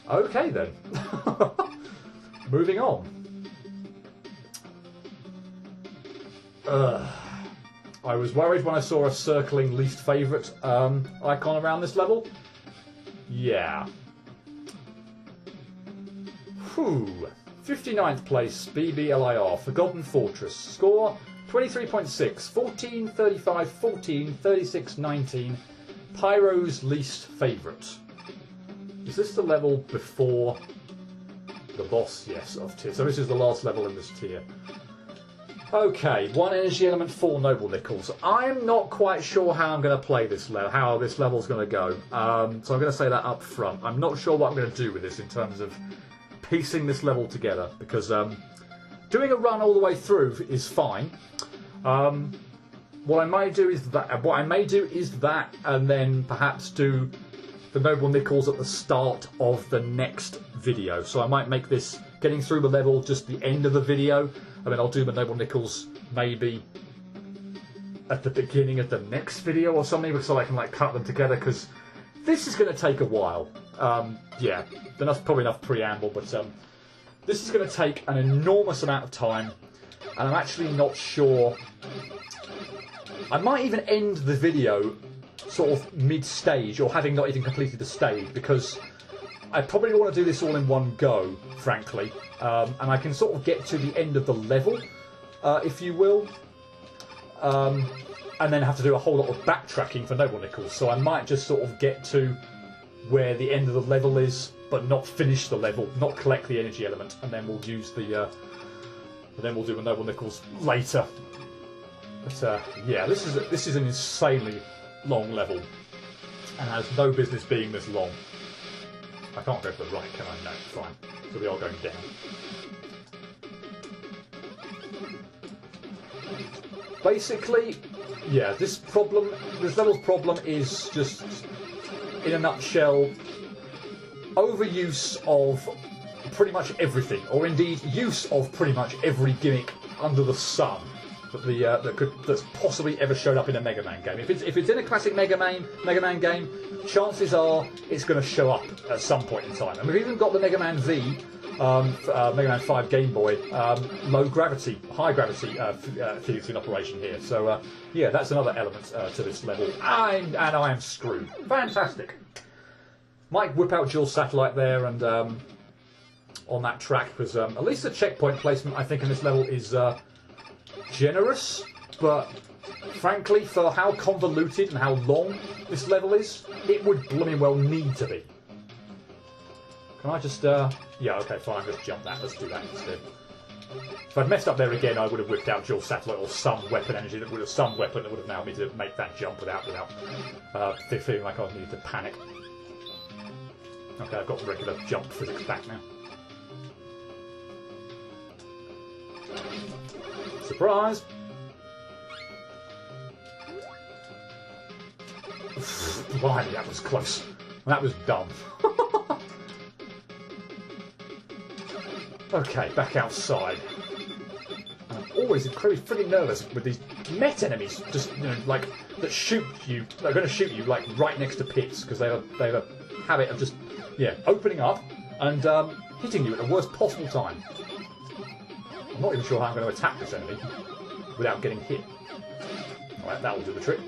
Okay then. Moving on. I was worried when I saw a circling least favourite icon around this level. Yeah. Whew. 59th place, BBLIR, Forgotten Fortress. Score 23.6, 14, 35, 14, 36, 19. Pyro's least favourite. Is this the level before the boss? Yes, of tier. So this is the last level in this tier. Okay, 1 energy element, 4 noble nickels. I'm not quite sure how I'm going to play this level, how this level's going to go. So I'm going to say that up front. I'm not sure what I'm going to do with this in terms of piecing this level together, because doing a run all the way through is fine. What I may do is that, and then perhaps do the noble nickels at the start of the next video. So I might make this getting through the level just the end of the video, and then I'll do the noble nickels maybe at the beginning of the next video or something, so I can like cut them together, because this is going to take a while. Yeah, that's probably enough preamble, but this is going to take an enormous amount of time, and I'm actually not sure. I might even end the video sort of mid-stage, or having not even completed the stage, because I probably want to do this all in one go, frankly, and I can sort of get to the end of the level, if you will, and then have to do a whole lot of backtracking for noble nickels. So I might just sort of get to where the end of the level is, but not finish the level, not collect the energy element, and then we'll use the, and then we'll do the noble nickels later. But yeah, this is an insanely long level, and has no business being this long. I can't go to the right, can I? No, fine. So we are going down. Basically, yeah, this level's problem is just, in a nutshell, overuse of pretty much everything, or indeed use of pretty much every gimmick under the sun that's possibly ever showed up in a Mega Man game. If it's in a classic Mega Man game, chances are it's going to show up at some point in time. And we've even got the Mega Man V, Mega Man 5 Game Boy, high gravity physics in operation here. So yeah, that's another element to this level. And I am screwed. Fantastic. Might whip out dual satellite there and on that track, because at least the checkpoint placement I think in this level is generous, but frankly, for how convoluted and how long this level is, it would blooming well need to be. Can I just, yeah, okay, fine, just jump that. Let's do that instead. If I'd messed up there again, I would have whipped out dual satellite or some weapon energy that would have allowed me to make that jump without feeling like I needed to panic. Okay, I've got regular jump physics back now. Surprise! Blimey, that was close. That was dumb. Okay, back outside. I'm always incredibly freaking nervous with these Met enemies, just like that shoot you. They're going to shoot you like right next to pits, because they have a habit of just opening up and hitting you at the worst possible time. I'm not even sure how I'm going to attack this enemy without getting hit. Alright, that'll do the trick.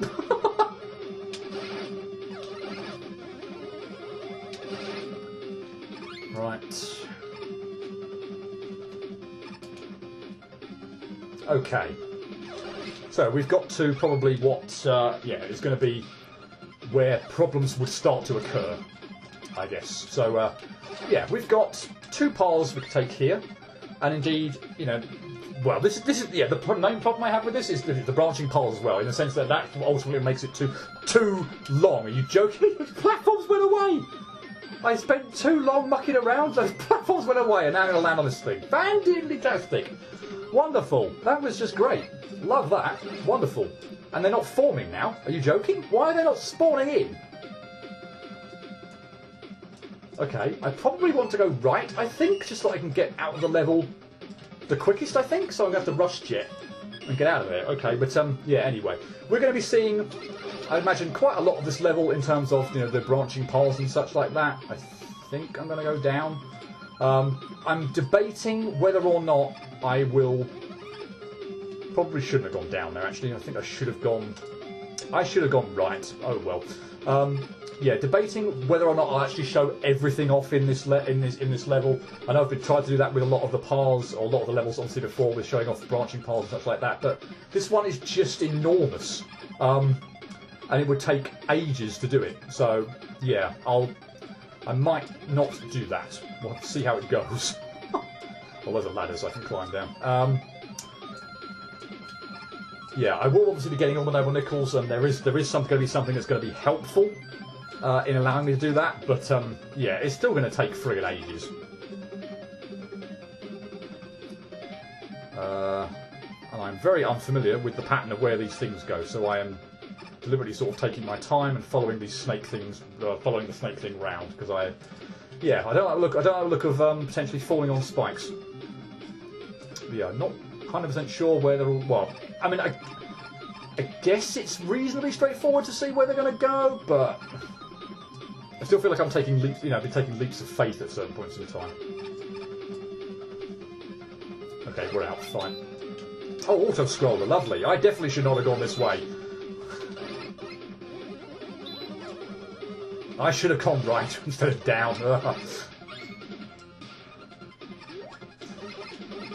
Right. Okay. So we've got to probably what, is going to be where problems would start to occur, I guess. So, yeah, we've got 2 paths we can take here. And indeed, well, this is the main problem I have with this is the branching paths as well, in the sense that ultimately makes it too long. Are you joking? Those platforms went away! I spent too long mucking around, those platforms went away, and now I'm going to land on this thing. Fantastic! Wonderful! That was just great. Love that. Wonderful. And they're not forming now. Are you joking? Why are they not spawning in? Okay, I probably want to go right, I think, just so I can get out of the level the quickest, I think. So I'm going to have to rush jet and get out of there. Okay, but yeah, anyway. We're going to be seeing, I imagine, quite a lot of this level in terms of, the branching paths and such like that. I think I'm going to go down. I'm debating whether or not I will... Probably shouldn't have gone down there, actually. I think I should have gone right. Oh, well. Yeah, debating whether or not I'll actually show everything off in this level. I know I've been trying to do that with a lot of the paths, or a lot of the levels obviously before, with showing off branching paths and such like that, but this one is just enormous. And it would take ages to do it. So, yeah, I might not do that. We'll have to see how it goes. Well, there's a ladder so I can climb down. Yeah, I will obviously be getting all the noble nickels, and there is going to be something that's going to be helpful in allowing me to do that. But yeah, it's still going to take friggin' ages. And I'm very unfamiliar with the pattern of where these things go, so I am deliberately sort of taking my time and following these snake things, following the snake thing round, because I don't like the look of potentially falling on spikes. But yeah, I'm not 100% sure where they're all. Well, I mean, I guess it's reasonably straightforward to see where they're going to go, but I still feel like I'm taking leaps. I've been taking leaps of faith at certain points in time. Okay, we're out. Fine. Oh, auto scroller, lovely. I definitely should not have gone this way. I should have gone right instead of down. I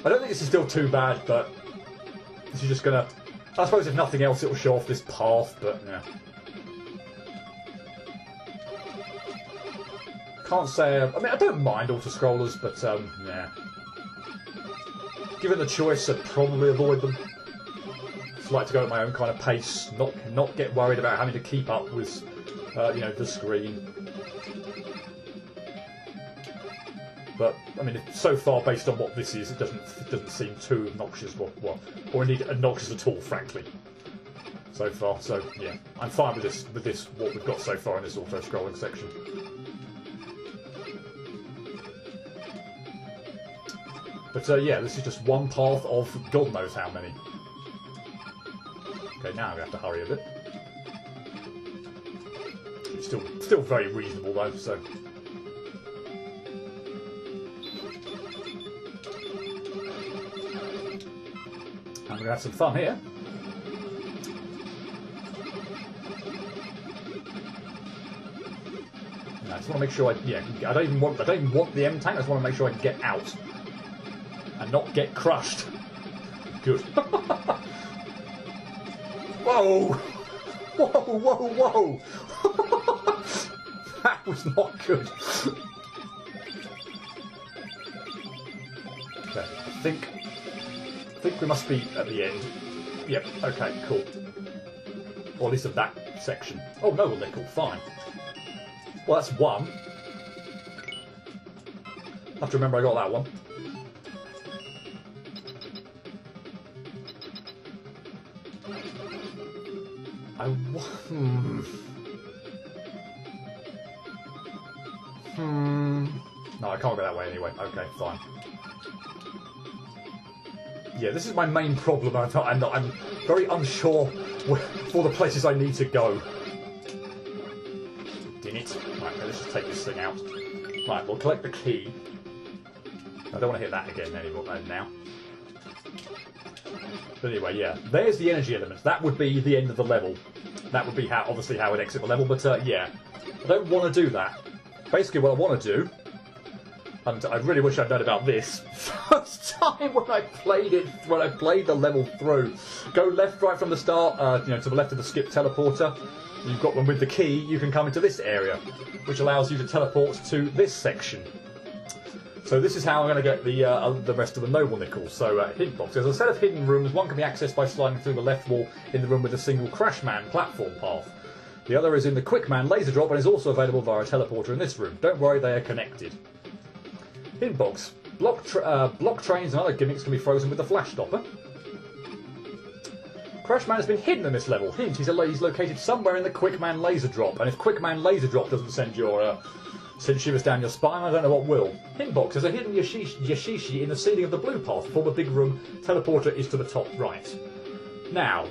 don't think this is still too bad, but this is just gonna... I suppose if nothing else it'll show off this path, but yeah. Can't say... I mean, I don't mind auto-scrollers, but yeah. Given the choice, I'd probably avoid them. Just like to go at my own kind of pace, not get worried about having to keep up with... the screen. But I mean, so far, based on what this is, it doesn't seem too obnoxious, or indeed obnoxious at all, frankly. So far, so yeah, I'm fine with this. What we've got so far in this auto-scrolling section. But yeah, this is just one path of God knows how many. Okay, now we have to hurry a bit. Still very reasonable though, so. I'm gonna have some fun here. And I just want to make sure I don't even want the M tank. I just want to make sure I can get out and not get crushed. Good. Whoa! Whoa! That was not good. Okay, I think we must be at the end. Yep, okay, cool. Or at least of that section. Oh, no, well, they're cool, fine. Well, that's one. I have to remember I got that one. No, I can't go that way anyway. Okay, fine. Yeah, this is my main problem. I'm very unsure for the places I need to go. Dang it. Right, okay, let's just take this thing out. Right, we'll collect the key. I don't want to hit that again anymore now. But anyway, yeah, there's the energy element. That would be the end of the level. That would be obviously how I'd exit the level. But yeah, I don't want to do that. Basically, what I want to do, and I really wish I'd known about this first time when I played the level through. Go left, right from the start. To the left of the skip teleporter. You've got one with the key. You can come into this area, which allows you to teleport to this section. So this is how I'm going to get the rest of the noble nickels. So hidden box. There's a set of hidden rooms. One can be accessed by sliding through the left wall in the room with a single Crashman platform path. The other is in the Quickman laser drop and is also available via a teleporter in this room. Don't worry, they are connected. Hidden box. Block trains and other gimmicks can be frozen with the flash stopper. Crashman has been hidden in this level. Hint, he's located somewhere in the Quickman laser drop. And if Quickman laser drop doesn't send shivers down your spine, I don't know what will. Hidden box. There's a hidden Yashishi in the ceiling of the blue path before the big room. Teleporter is to the top right. Now,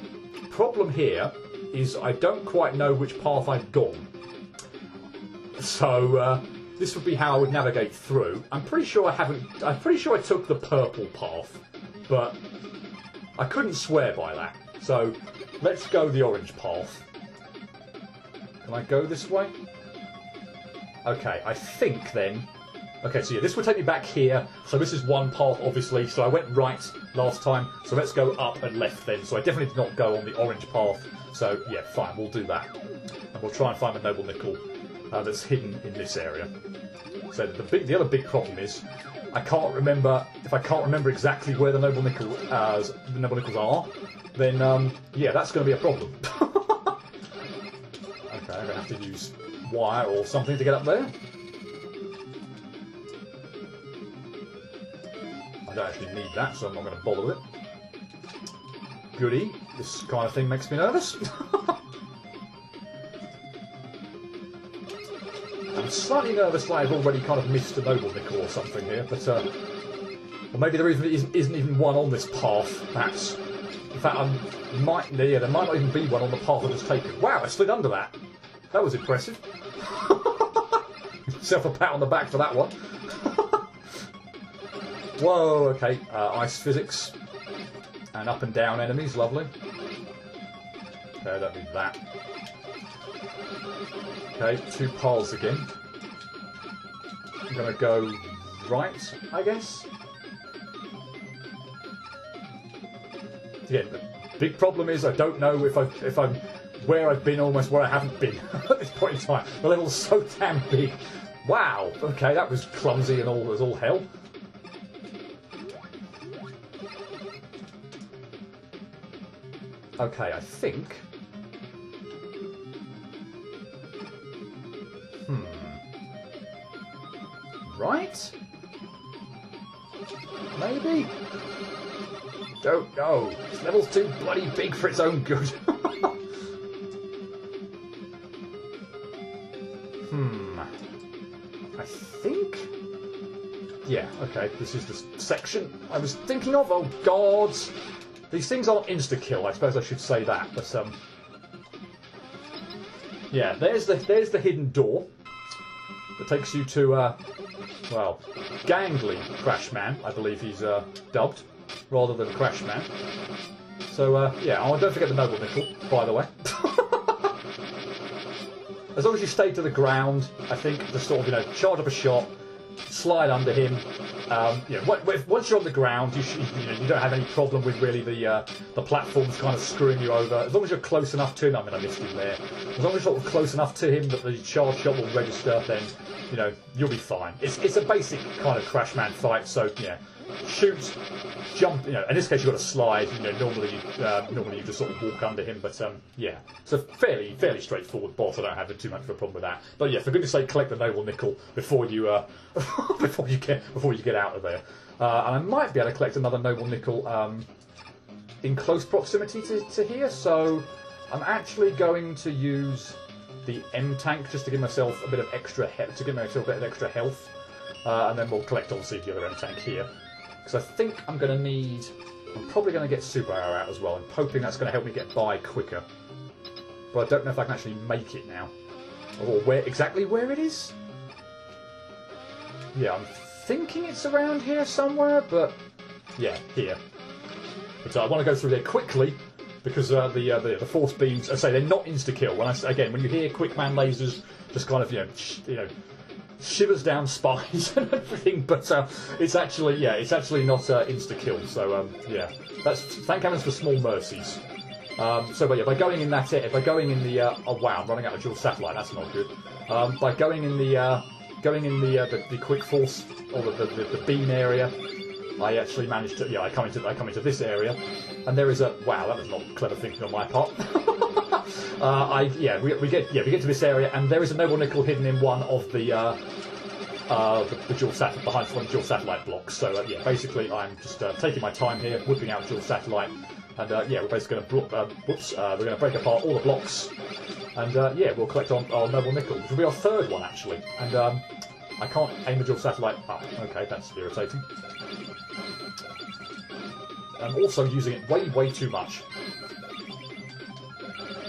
problem here is I don't quite know which path I've gone. So, this would be how I would navigate through. I'm pretty sure I took the purple path, but I couldn't swear by that. So let's go the orange path. Can I go this way? Okay, I think then... Okay, so yeah, this would take me back here. So this is one path, obviously. So I went right last time. So let's go up and left then. So I definitely did not go on the orange path. So yeah, fine, we'll do that. And we'll try and find the noble nickel that's hidden in this area. So the other big problem is I can't remember... If I can't remember exactly where the noble nickels are, then yeah, that's going to be a problem. Okay, I'm going to have to use wire or something to get up there. I don't actually need that, so I'm not going to bother with it. Goody. This kind of thing makes me nervous. I'm slightly nervous that I've already kind of missed a noble nickel or something here, but or maybe the reason it isn't even one on this path, perhaps. In fact, there might not even be one on the path I just taken. Wow, I slid under that. That was impressive. Self a pat on the back for that one. Whoa, okay. Ice physics. And up and down enemies, lovely. Okay, I don't need that. Okay, 2 paths again. I'm going to go right, I guess. Again, the big problem is I don't know if I'm where I've been, almost where I haven't been at this point in time. The level's so damn big. Wow. Okay, that was clumsy and all. Was all hell. Okay, I think. Right? Maybe? Don't know. This level's too bloody big for its own good. I think? Yeah, okay, this is the section I was thinking of. Oh, God! These things aren't insta-kill, I suppose I should say that, but, yeah, there's the hidden door that takes you to, well, Gangly Crashman, I believe he's, dubbed, rather than Crashman. So, yeah, oh, don't forget the noble nickel, by the way. As long as you stay to the ground, I think, just sort of, charge up a shot, slide under him. Once you're on the ground, you don't have any problem with really the platforms kind of screwing you over. As long as you're close enough to him, I mean, I missed him there. As long as you're sort of close enough to him that the charge shot will register, then you'll be fine. It's a basic kind of Crashman fight, so yeah, shoot, jump. In this case you've got to slide. Normally you just sort of walk under him, but yeah, it's a fairly straightforward boss. I don't have too much of a problem with that. But yeah, for goodness sake, collect the noble nickel before you before you get out of there. And I might be able to collect another noble nickel in close proximity to here. So I'm actually going to use the M tank just to give myself a bit of extra health, and then we'll collect obviously the other M tank here. Because I think I'm probably going to get Super Arrow out as well. I'm hoping that's going to help me get by quicker. But I don't know if I can actually make it now. Or exactly where it is. Yeah, I'm thinking it's around here somewhere, but yeah, here. But I want to go through there quickly, because the force beams, I say they're not insta-kill. When you hear quick man lasers, just kind of, shivers down spines and everything, but it's actually not insta-kill. So yeah, thank heavens for small mercies. So but yeah, by going in by going in the oh wow, I'm running out of dual satellite. That's not good. By going in the quick force or the beam area, I actually managed to I come into this area, and there is a wow, that was not clever thinking on my part. We get to this area, and there is a noble nickel hidden in one of the dual satellite behind one of the dual satellite blocks. So yeah, basically I'm just taking my time here, whipping out dual satellite, and yeah, we're basically going to we're going to break apart all the blocks, and yeah, we'll collect our noble nickel, which will be our third one actually. And I can't aim the dual satellite up. Okay, that's irritating. I'm also using it way too much.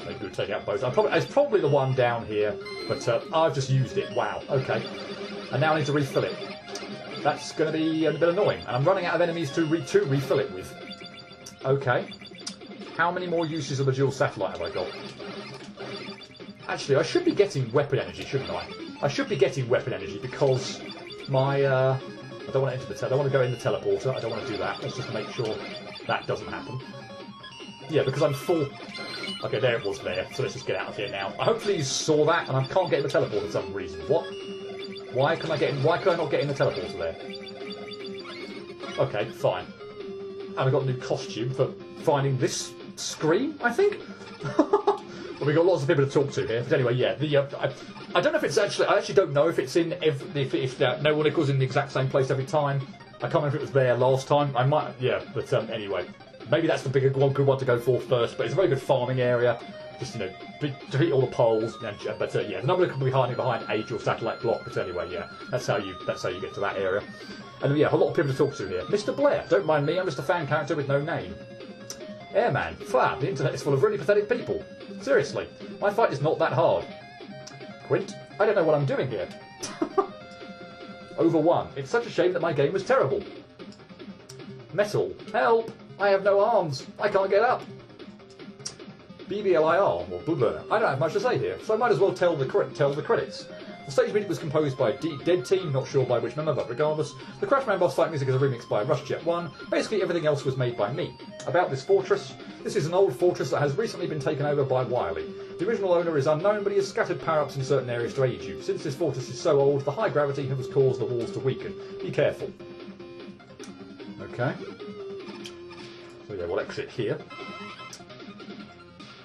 Maybe we'll take out both. It's probably the one down here, but I've just used it. Wow. Okay. And now I need to refill it. That's going to be a bit annoying. And I'm running out of enemies to refill it with. Okay. How many more uses of the dual satellite have I got? Actually, I should be getting weapon energy, shouldn't I? I should be getting weapon energy because my... I don't want to enter the... I don't want to go in the teleporter. I don't want to do that. Let's just make sure that doesn't happen. Yeah, because I'm full... Okay, there it was there. So let's just get out of here now. Hopefully you saw that, and I can't get in the teleporter for some reason. What? Why can I not get in the teleporter there? Okay, fine. And I got a new costume for finding this screen, I think? Well, we've got lots of people to talk to here. But anyway, yeah, I don't know if it's actually... I actually don't know if it's in... If no one equals in the exact same place every time. I can't remember if it was there last time. I might... Yeah, but anyway. Maybe that's the good one to go for first. But it's a very good farming area. Just, you know, defeat all the poles. But yeah, the number could be hiding behind a dual satellite block. But anyway, yeah, that's how you get to that area. And yeah, a lot of people to talk to here. Mr. Blair, don't mind me. I'm just a fan character with no name. Airman, fab. The internet is full of really pathetic people. Seriously, my fight is not that hard. Quint, I don't know what I'm doing here. Over 1. It's such a shame that my game was terrible. Metal, help! I have no arms. I can't get up. BBLIR, or Boober. I don't have much to say here, so I might as well tell the credits. The stage music was composed by Dead Team, not sure by which member, but regardless. The Crashman boss fight music is a remix by RushJet1. Basically everything else was made by me. About this fortress. This is an old fortress that has recently been taken over by Wily. The original owner is unknown, but he has scattered power-ups in certain areas to aid you. Since this fortress is so old, the high gravity has caused the walls to weaken. Be careful. Okay. So yeah, we'll exit here.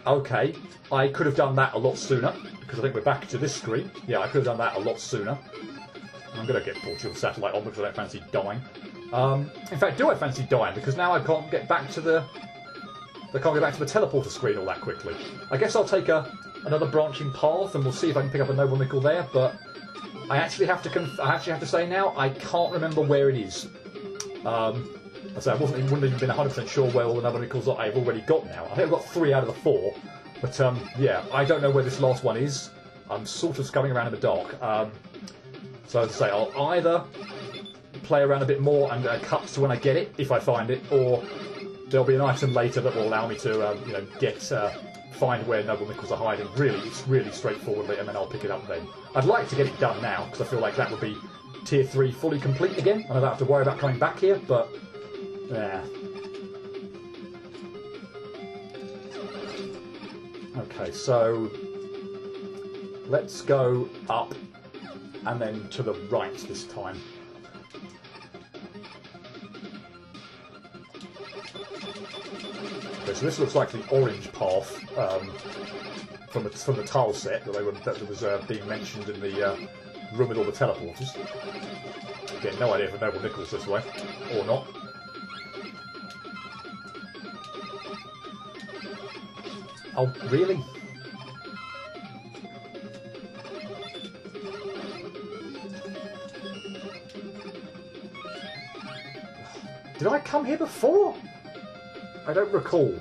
Okay, I could have done that a lot sooner, because I think we're back to this screen. Yeah, I could have done that a lot sooner. I'm going to get Portugal Satellite on because I don't fancy dying. In fact, do I fancy dying? Because now I can't get back to the... I can't get back to the teleporter screen all that quickly. I guess I'll take another branching path, and we'll see if I can pick up a noble nickel there, but I actually have to say now, I can't remember where it is. So I wouldn't have even been 100% sure where all the noble nickels that I've already got now. I think I've got 3 out of the 4. But, yeah, I don't know where this last one is. I'm sort of scumming around in the dark. So, as I say, I'll either play around a bit more and cut to when I get it, if I find it, or there'll be an item later that will allow me to, you know, find where noble nickels are hiding. It's really straightforwardly, and then I'll pick it up then. I'd like to get it done now, because I feel like that would be Tier 3 fully complete again, and I don't have to worry about coming back here, but... Yeah. Okay, so let's go up and then to the right this time. Okay, so this looks like the orange path from the tile set that was being mentioned in the room with all the teleporters. Again, no idea if noble nickels this way or not. Oh, really? Did I come here before? I don't recall.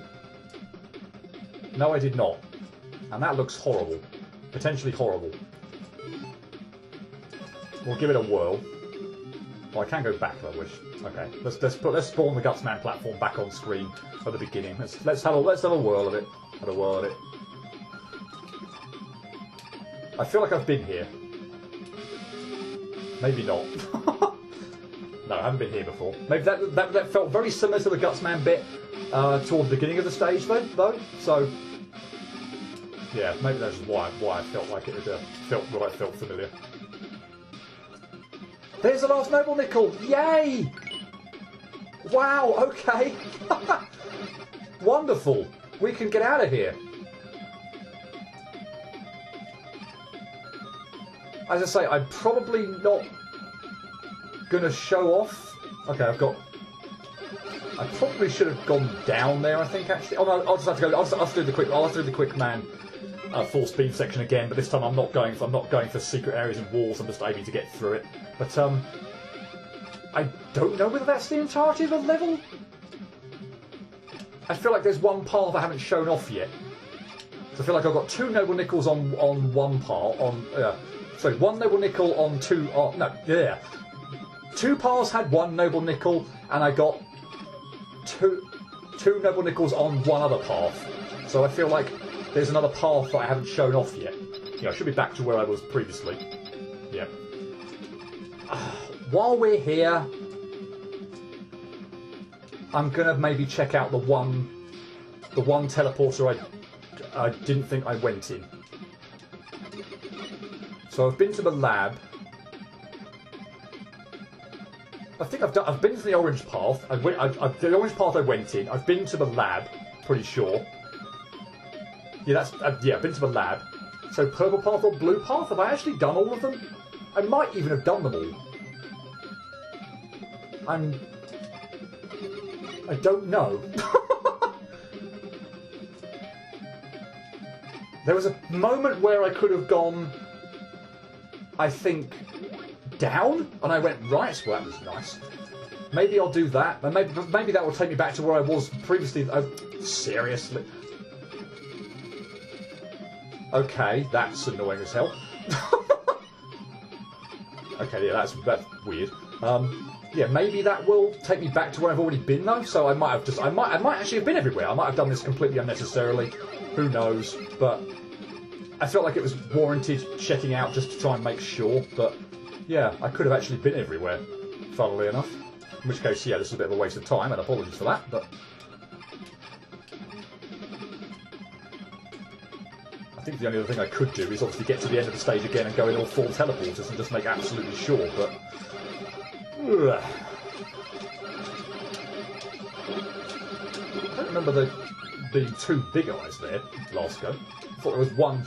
No, I did not. And that looks horrible. Potentially horrible. We'll give it a whirl. Well, I can go back if I wish. Okay, let's spawn the Gutsman platform back on screen at the beginning. Let's have a whirl of it. Have a whirl of it. I feel like I've been here. Maybe not. No, I haven't been here before. Maybe that felt very similar to the Gutsman bit toward the beginning of the stage, though. So yeah, maybe that's why I felt like it felt familiar. There's the last noble nickel! Yay! Wow, okay. Wonderful. We can get out of here. As I say, I'm probably not going to show off. Okay, I probably should have gone down there, I think, actually. Oh no, I'll just have to go. I'll have to do the quick man full speed section again, but this time I'm not going for secret areas and walls. I'm just aiming to get through it. But I don't know whether that's the entirety of the level. I feel like there's one path I haven't shown off yet. So I feel like I've got 2 noble nickels on one part, on Sorry, 1 noble nickel on 2... Oh, no, yeah. 2 paths had 1 noble nickel, and I got two noble nickels on 1 other path. So I feel like there's another path that I haven't shown off yet. Yeah, I should be back to where I was previously. Yeah. While we're here, I'm gonna maybe check out the one teleporter I didn't think I went in. So I've been to the lab. I think I've been to the orange path. The orange path I went in. I've been to the lab, pretty sure. Yeah, I've been to the lab. So purple path or blue path? Have I actually done all of them? I might even have done them all. I don't know. There was a moment where I could have gone, I think, down, and I went right. Well, that was nice. Maybe I'll do that, and maybe that will take me back to where I was previously. Oh, seriously? Okay, that's annoying as hell. Okay, yeah, that's weird. Yeah, maybe that will take me back to where I've already been though. So I might actually have been everywhere. I might have done this completely unnecessarily. Who knows? But I felt like it was warranted checking out just to try and make sure. But yeah, I could have actually been everywhere, funnily enough. In which case, yeah, this is a bit of a waste of time, and apologies for that. But I think the only other thing I could do is obviously get to the end of the stage again and go in all 4 teleporters and just make absolutely sure. But I don't remember there being 2 big eyes there last go. I thought there was one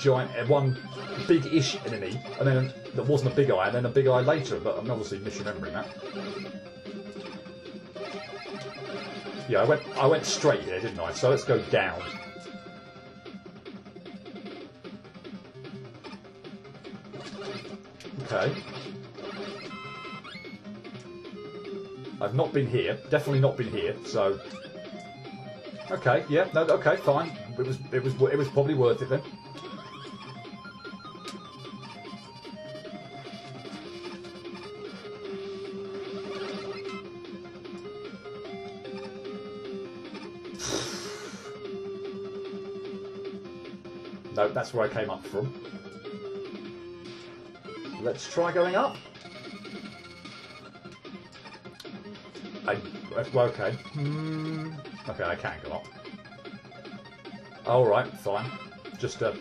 big-ish enemy, and then there wasn't a big eye, and then a big eye later, but I'm obviously misremembering that. Yeah, I went straight here, didn't I? So let's go down. Okay. I've not been here. Definitely not been here. So. Okay. Yeah. No. Okay. Fine. It was probably worth it then. No, that's where I came up from. Let's try going up. Well, okay. Okay, I can go up. Alright, fine. Just a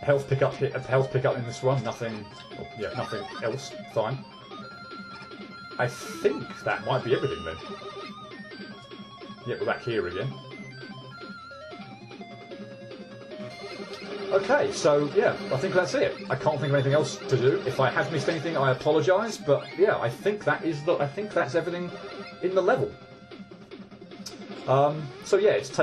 health pickup here, a health pickup in this one, nothing else. Fine. I think that might be everything then. Yeah, we're back here again. Okay, so yeah, I think that's it. I can't think of anything else to do. If I have missed anything, I apologise. But yeah, I think that's everything in the level. So yeah, it's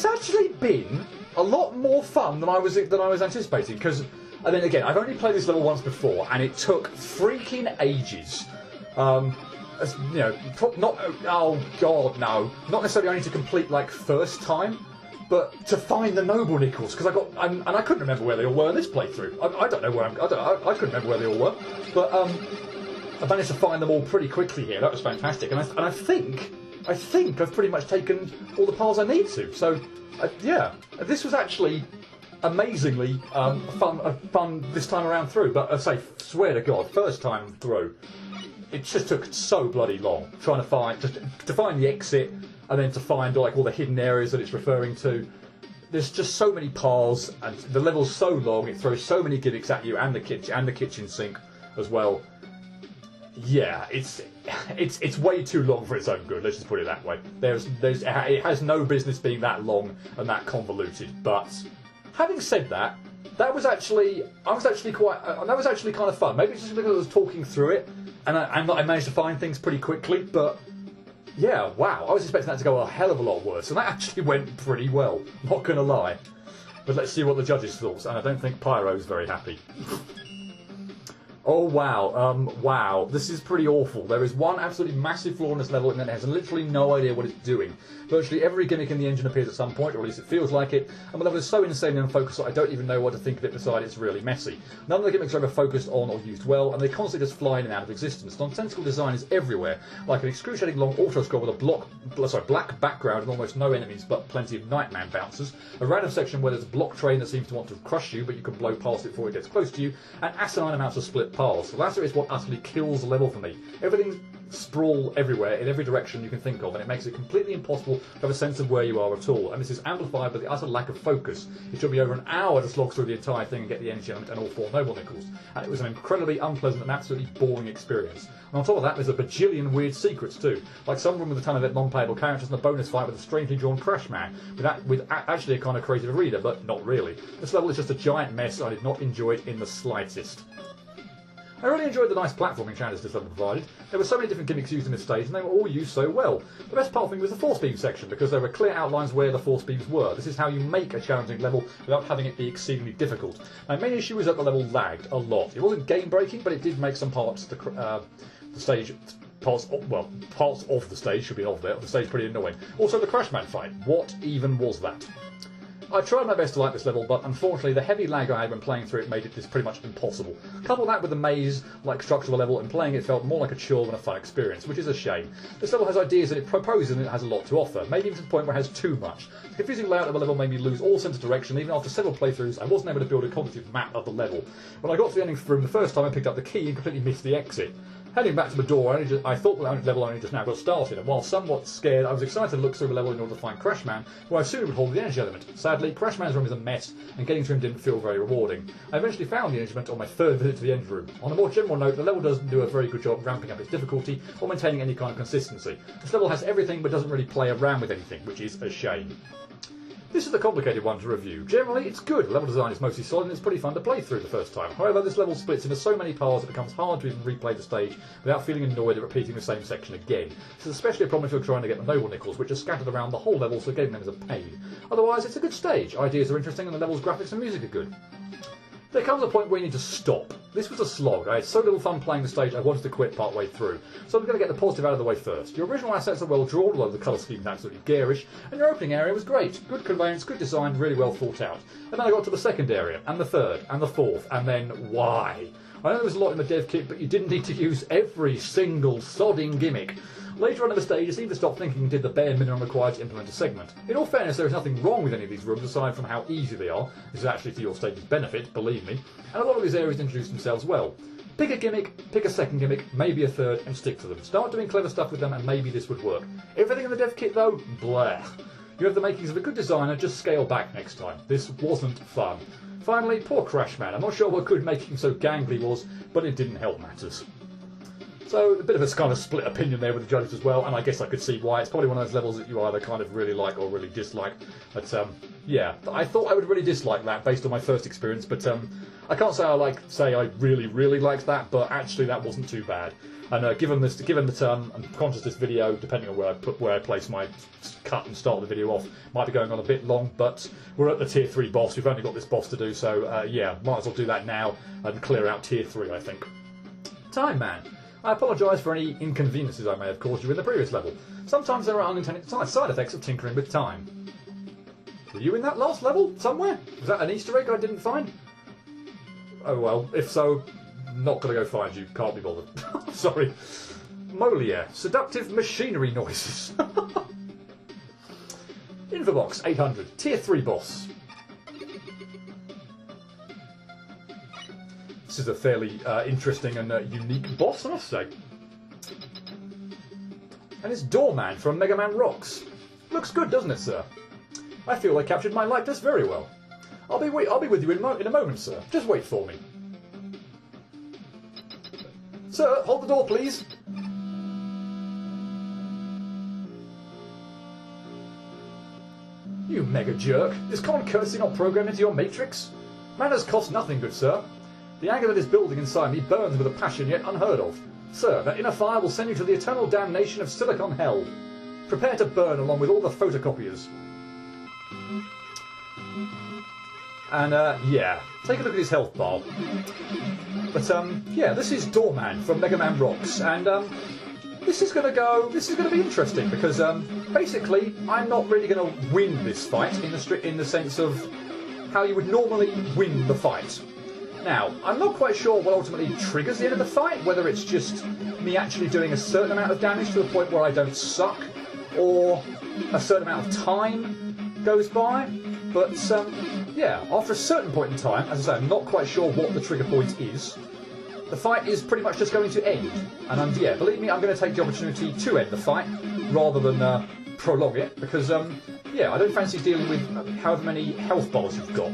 actually been a lot more fun than I was anticipating. Because, and then again, I've only played this level once before, and it took freaking ages. You know, oh god, no, not necessarily only to complete like first time. But to find the noble nickels, because I couldn't remember where they all were in this playthrough. I don't know where I couldn't remember where they all were, but I managed to find them all pretty quickly here. That was fantastic, and I think I've pretty much taken all the paths I need to. So yeah, this was actually amazingly fun this time around through. But I say, swear to God, first time through, it just took so bloody long trying to find the exit. And then to find like all the hidden areas that it's referring to. There's just so many paths, and the level's so long. It throws so many gimmicks at you, and the kitchen sink as well. Yeah, it's way too long for its own good. Let's just put it that way. It has no business being that long and that convoluted. But having said that, that was actually kind of fun. Maybe it's just because I was talking through it, and I managed to find things pretty quickly, but. Yeah, wow, I was expecting that to go a hell of a lot worse, and that actually went pretty well, not gonna lie. But let's see what the judges thought, and I don't think Pyro's very happy. Oh wow, wow, this is pretty awful. There is one absolutely massive flaw in this level, and then it has literally no idea what it's doing. Virtually every gimmick in the engine appears at some point, or at least it feels like it, and the level is so insanely unfocused that I don't even know what to think of it besides it's really messy. None of the gimmicks are ever focused on or used well, and they constantly just fly in and out of existence. Nonsensical design is everywhere, like an excruciating long auto-scroll with a black background and almost no enemies but plenty of Nightman bouncers, a random section where there's a block train that seems to want to crush you, but you can blow past it before it gets close to you, and asinine amounts of split paths. The latter is what utterly kills the level for me. Everything's sprawl everywhere, in every direction you can think of, and it makes it completely impossible to have a sense of where you are at all. And this is amplified by the utter lack of focus. It took me over an hour to slog through the entire thing and get the energy element and all 4 noble nickels. And it was an incredibly unpleasant and absolutely boring experience. And on top of that, there's a bajillion weird secrets too. Like some of them with a ton of non-playable characters and a bonus fight with a strangely drawn Crash Man, with actually a kind of creative reader, but not really. This level is just a giant mess, and I did not enjoy it in the slightest. I really enjoyed the nice platforming challenges this level provided. There were so many different gimmicks used in this stage, and they were all used so well. The best part of me was the force beam section, because there were clear outlines where the force beams were. This is how you make a challenging level without having it be exceedingly difficult. My main issue was that the level lagged a lot. It wasn't game breaking, but it did make some parts of the stage. Parts of the stage should be of the stage pretty annoying. Also, the Crashman fight. What even was that? I tried my best to like this level, but unfortunately the heavy lag I had when playing through it made this pretty much impossible. Couple that with the maze-like structure of the level, and playing it felt more like a chore than a fun experience, which is a shame. This level has ideas that it proposes and it has a lot to offer, maybe even to the point where it has too much. The confusing layout of the level made me lose all sense of direction. Even after several playthroughs, I wasn't able to build a cognitive map of the level. When I got to the ending room the first time, I picked up the key and completely missed the exit. Heading back to the door, I thought the level only just now got started, and while somewhat scared, I was excited to look through the level in order to find Crashman, who I assumed would hold the energy element. Sadly, Crashman's room is a mess, and getting to him didn't feel very rewarding. I eventually found the energy element on my third visit to the engine room. On a more general note, the level doesn't do a very good job ramping up its difficulty or maintaining any kind of consistency. This level has everything but doesn't really play around with anything, which is a shame. This is the complicated one to review. Generally, it's good. The level design is mostly solid and it's pretty fun to play through the first time. However, this level splits into so many parts it becomes hard to even replay the stage without feeling annoyed at repeating the same section again. This is especially a problem if you're trying to get the noble nickels, which are scattered around the whole level, so getting them is a pain. Otherwise, it's a good stage. Ideas are interesting and the level's graphics and music are good. There comes a point where you need to stop. This was a slog. I had so little fun playing the stage I wanted to quit part way through. So I'm going to get the positive out of the way first. Your original assets are well drawn, although the colour scheme is absolutely garish, and your opening area was great. Good conveyance, good design, really well thought out. And then I got to the second area, and the third, and the fourth, and then why? I know there was a lot in the dev kit, but you didn't need to use every single sodding gimmick. Later on in the stage, you seem to stop thinking and did the bare minimum required to implement a segment. In all fairness, there is nothing wrong with any of these rooms aside from how easy they are. This is actually to your stage's benefit, believe me. And a lot of these areas introduce themselves well. Pick a gimmick, pick a second gimmick, maybe a third, and stick to them. Start doing clever stuff with them and maybe this would work. Everything in the dev kit though, blah. You have the makings of a good designer, just scale back next time. This wasn't fun. Finally, poor Crashman. I'm not sure what could make him so gangly was, but it didn't help matters. So, a bit of a kind of split opinion there with the judges as well, and I guess I could see why. It's probably one of those levels that you either kind of really like or really dislike. But, yeah, I thought I would really dislike that based on my first experience, but I can't say I really, really liked that, but actually that wasn't too bad. And given that I'm conscious this video, depending on where I place my cut and start the video off, might be going on a bit long, but we're at the tier 3 boss. We've only got this boss to do, so yeah, might as well do that now and clear out tier 3, I think. Time Man. I apologise for any inconveniences I may have caused you in the previous level. Sometimes there are unintended side effects of tinkering with time. Were you in that last level somewhere? Was that an Easter egg I didn't find? Oh well, if so, not going to go find you. Can't be bothered. Sorry. Moliere. Seductive machinery noises. Infobox 800. Tier 3 boss. This is a fairly interesting and unique boss, I must say. And it's Doorman from Mega Man Rocks. Looks good, doesn't it, sir? I feel I captured my likeness very well. I'll be with you in a moment, sir. Just wait for me. Sir, hold the door, please. You mega jerk. Is common courtesy not programmed into your matrix? Manners cost nothing, good sir. The anger that is building inside me burns with a passion yet unheard of. Sir, that inner fire will send you to the eternal damnation of Silicon Hell. Prepare to burn along with all the photocopiers. And yeah, take a look at his health bar. But yeah, this is Doorman from Mega Man Rocks, and this is going to be interesting because basically I'm not really going to win this fight in the sense of how you would normally win the fight. Now, I'm not quite sure what ultimately triggers the end of the fight, whether it's just me actually doing a certain amount of damage to the point where I don't suck, or a certain amount of time goes by. But yeah, after a certain point in time, as I say, I'm not quite sure what the trigger point is. The fight is pretty much just going to end. And yeah, believe me, I'm going to take the opportunity to end the fight rather than prolong it, because yeah, I don't fancy dealing with however many health bars you've got.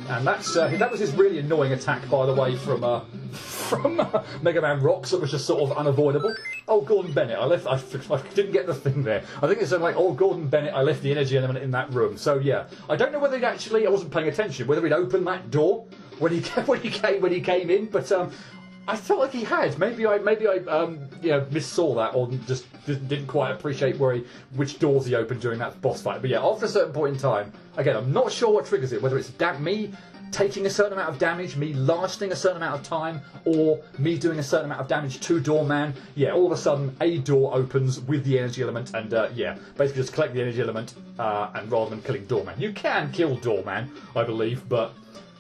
And that was his really annoying attack, by the way, from Mega Man Rocks. That was just sort of unavoidable. Oh, Gordon Bennett, I didn't get the thing there. I think it's like, oh, Gordon Bennett, I left the energy element in that room. So yeah, I don't know whether he'd actually, I wasn't paying attention, whether he'd opened that door when he came in, but I felt like he had. Maybe I yeah, missaw that, or just didn't quite appreciate which doors he opened during that boss fight. But yeah, after a certain point in time, again, I'm not sure what triggers it. Whether it's me taking a certain amount of damage, me lasting a certain amount of time, or me doing a certain amount of damage to Doorman. Yeah, all of a sudden a door opens with the energy element, and yeah, basically just collect the energy element, and rather than killing Doorman, you can kill Doorman, I believe, but.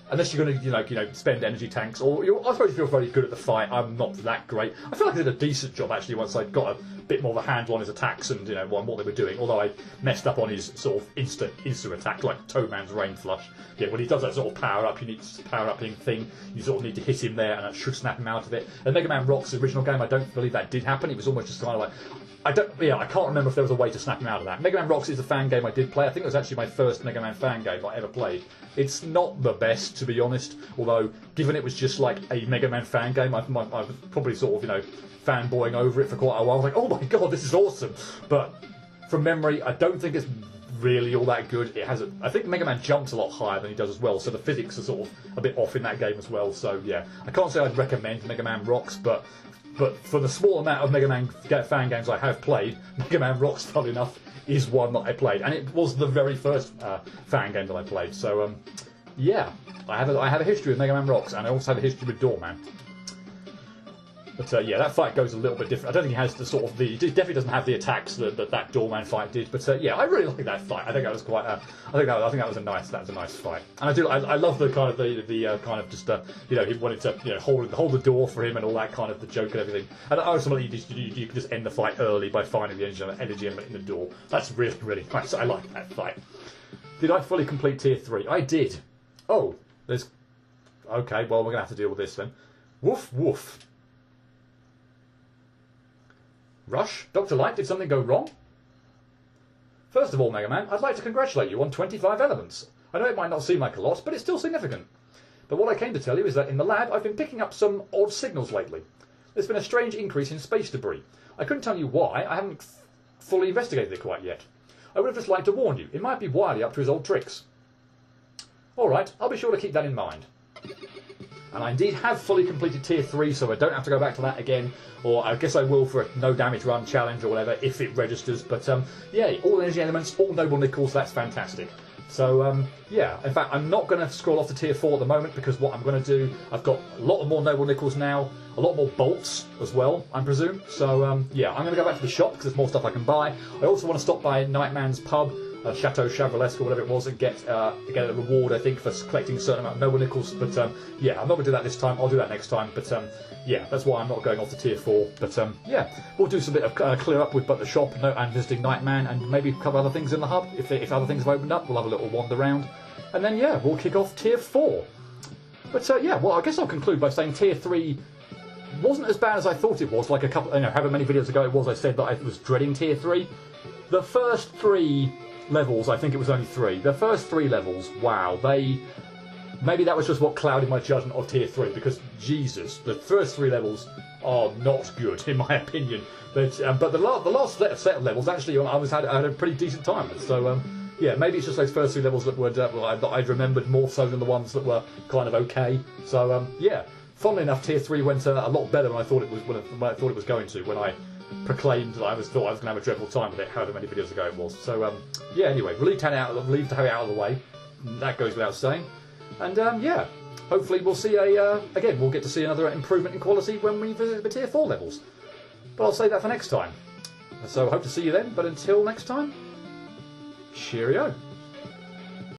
Unless you're going to, spend energy tanks, or I suppose if you're very good at the fight, I'm not that great. I feel like I did a decent job actually once I got a bit more of a handle on his attacks and what they were doing. Although I messed up on his sort of instant attack, like Toadman's Rain Flush. Yeah, when he does that sort of power up, thing. You sort of need to hit him there, and that should snap him out of it. And Mega Man Rocks, the original game, I don't believe that did happen. It was almost just kind of like. I can't remember if there was a way to snap him out of that. Mega Man Rocks is a fan game I did play. I think it was actually my first Mega Man fan game I ever played. It's not the best, to be honest, although given it was just like a Mega Man fan game, I was probably sort of, fanboying over it for quite a while. I was like, oh my god, this is awesome. But from memory, I don't think it's really all that good. I think Mega Man jumps a lot higher than he does as well, so the physics are sort of a bit off in that game as well. So yeah, I can't say I'd recommend Mega Man Rocks, but for the small amount of Mega Man fan games I have played, Mega Man Rocks, funnily enough, is one that I played, and it was the very first fan game that I played. So yeah, I have a history with Mega Man Rocks, and I also have a history with Doorman. But yeah, that fight goes a little bit different. I don't think he has the sort of it definitely doesn't have the attacks that Doorman fight did. But yeah, I really like that fight. I think that was quite. I think that was a nice fight. And I love the kind of the kind of just he wanted to hold the door for him and all that kind of the joke and everything. And ultimately you can just end the fight early by finding the energy element in the door. That's really, really nice. I like that fight. Did I fully complete Tier 3? I did. Oh, there's. Okay, well we're gonna have to deal with this then. Woof woof. Rush? Dr. Light, did something go wrong? First of all, Mega Man, I'd like to congratulate you on 25 elements. I know it might not seem like a lot, but it's still significant. But what I came to tell you is that in the lab, I've been picking up some odd signals lately. There's been a strange increase in space debris. I couldn't tell you why, I haven't fully investigated it quite yet. I would have just liked to warn you, it might be Wily up to his old tricks. Alright, I'll be sure to keep that in mind. And I indeed have fully completed Tier 3, so I don't have to go back to that again. Or I guess I will for a no damage run challenge or whatever, if it registers. But yeah, all energy elements, all noble nickels, that's fantastic. So yeah, in fact, I'm not going to scroll off to Tier 4 at the moment, because what I'm going to do, I've got a lot more noble nickels now, a lot more bolts as well, I presume. So yeah, I'm going to go back to the shop, because there's more stuff I can buy. I also want to stop by Nightman's pub, Chateau Chavrolesque or whatever it was, and get a reward, I think, for collecting a certain amount of noble nickels. But yeah, I'm not going to do that this time. I'll do that next time. But yeah, that's why I'm not going off to Tier 4. But yeah, we'll do some bit of clear up with the shop and visiting Nightman, and maybe a couple other things in the hub. If other things have opened up, we'll have a little wander around, and then yeah, we'll kick off Tier 4. But yeah, well, I guess I'll conclude by saying Tier 3 wasn't as bad as I thought it was. Like a couple, however many videos ago it was, I said that I was dreading Tier 3. The first 3 levels, I think it was only 3. The first 3 levels, wow, maybe that was just what clouded my judgment of Tier 3, because Jesus, the first 3 levels are not good in my opinion. But the last set of levels, actually, I had a pretty decent time. So yeah, maybe it's just those first 3 levels that were that I'd remembered more so than the ones that were kind of okay. So yeah, funnily enough, Tier 3 went a lot better than I thought it was going to when I proclaimed that thought I was going to have a dreadful time with it, however many videos ago it was. So, yeah, anyway, relieved to have it out of the way. That goes without saying. And, yeah, hopefully we'll see again, we'll get to see another improvement in quality when we visit the Tier 4 levels. But I'll save that for next time. So, hope to see you then, but until next time, cheerio.